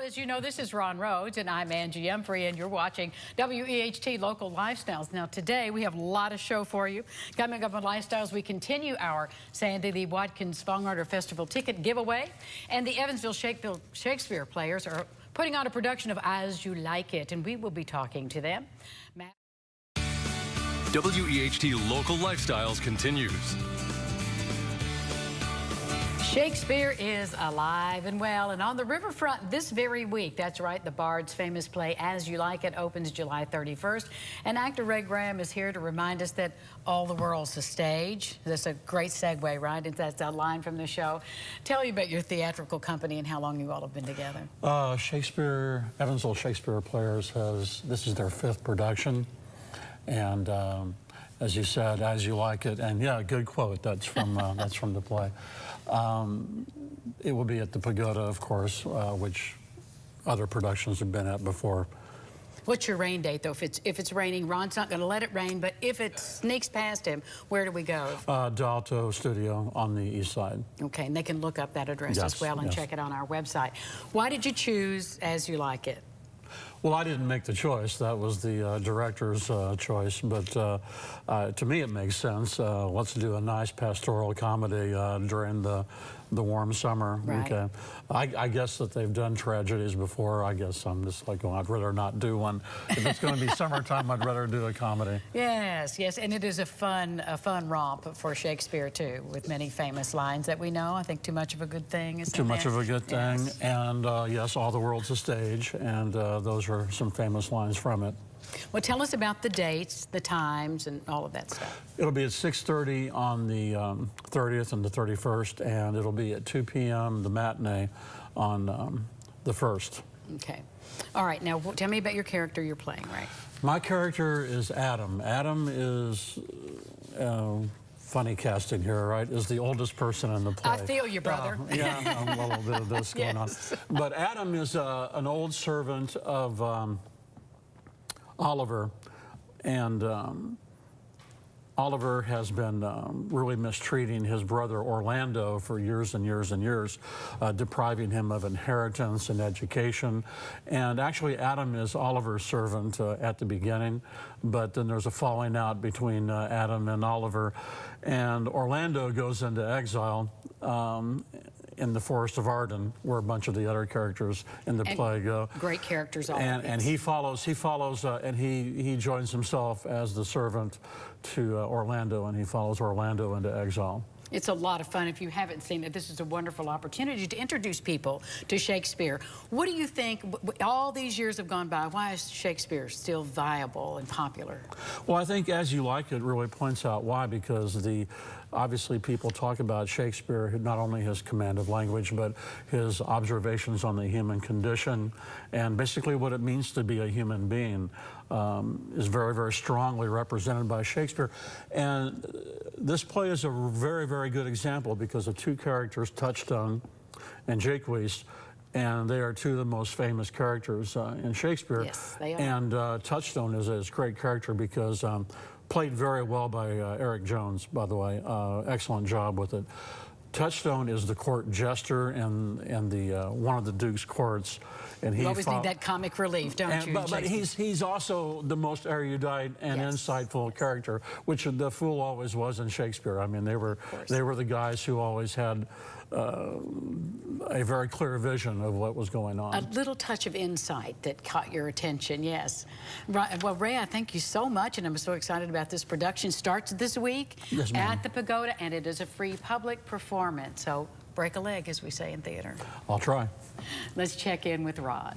as you know, this is Ron Rhodes, and I'm Angie Emfrey, and you're watching WEHT Local Lifestyles. Now, today, we have a lot of show for you. Coming up on Lifestyles, we continue our Sandy Lee Watkins Songwriter Festival ticket giveaway, and the Evansville Shakespeare players are putting on a production of As You Like It, and we will be talking to them. WEHT Local Lifestyles continues. Shakespeare is alive and well, and on the riverfront this very week. That's right, the Bard's famous play As You Like It opens July 31st, and actor Ray Graham is here to remind us that all the world's a stage. That's a great segue, right? That's a line from the show. Tell me about your theatrical company and how long you all have been together. Evansville Shakespeare Players this is their 5th production, and as you said, As You Like It, and yeah, good quote. That's from the play. It will be at the Pagoda, of course, which other productions have been at before. What's your rain date, though? If it's raining, Ron's not going to let it rain, but if it sneaks past him, where do we go? D'Alto Studio on the east side. Okay, and they can look up that address as well and check it on our website. Why did you choose As You Like It? Well, I didn't make the choice. That was the director's choice. But to me, it makes sense. Let's do a nice pastoral comedy during the warm summer. Right. Okay. I guess that they've done tragedies before. I guess I'm just like, well, I'd rather not do one. If it's going to be summertime, I'd rather do a comedy. Yes, yes, and it is a fun romp for Shakespeare too, with many famous lines that we know. I think Too Much of a Good Thing is Too Much of a Good Thing, yes. And yes, All the World's a Stage, and those are some famous lines from it. Well, tell us about the dates, the times, and all of that stuff. It'll be at 6:30 on the 30th and the 31st, and it'll be at 2 p.m. the matinee on the 1st. Okay. All right. Now, tell me about your character you're playing, right? My character is Adam. Adam is funny casting here, right? Is the oldest person in the play. I feel you, brother. Yeah, a little bit of this going on. But Adam is an old servant of Oliver, and Oliver has been really mistreating his brother Orlando for years and years and years, depriving him of inheritance and education. And actually, Adam is Oliver's servant at the beginning, but then there's a falling out between Adam and Oliver, and Orlando goes into exile in the Forest of Arden, where a bunch of the other characters in the play go. Great characters, all and he follows, and he joins himself as the servant to Orlando, and he follows Orlando into exile. It's a lot of fun. If you haven't seen it, this is a wonderful opportunity to introduce people to Shakespeare. What do you think, all these years have gone by, why is Shakespeare still viable and popular? Well, I think As You Like It really points out why, because obviously people talk about Shakespeare, not only his command of language, but his observations on the human condition, and basically what it means to be a human being is very, very strongly represented by Shakespeare. And this play is a very, very good example because of two characters, Touchstone and Jaques, and they are two of the most famous characters in Shakespeare. Yes, they are. And Touchstone is a great character because played very well by Eric Jones, by the way. Excellent job with it. Touchstone is the court jester in the one of the Duke's courts, and you always need that comic relief, don't you? But he's also the most erudite and insightful character, which the fool always was in Shakespeare. I mean, they were the guys who always had a very clear vision of what was going on. A little touch of insight that caught your attention, yes. Right. Well, Ray, I thank you so much, and I'm so excited about this production. Starts this week at the Pagoda, and it is a free public performance. So break a leg, as we say in theater. I'll try. Let's check in with Rod.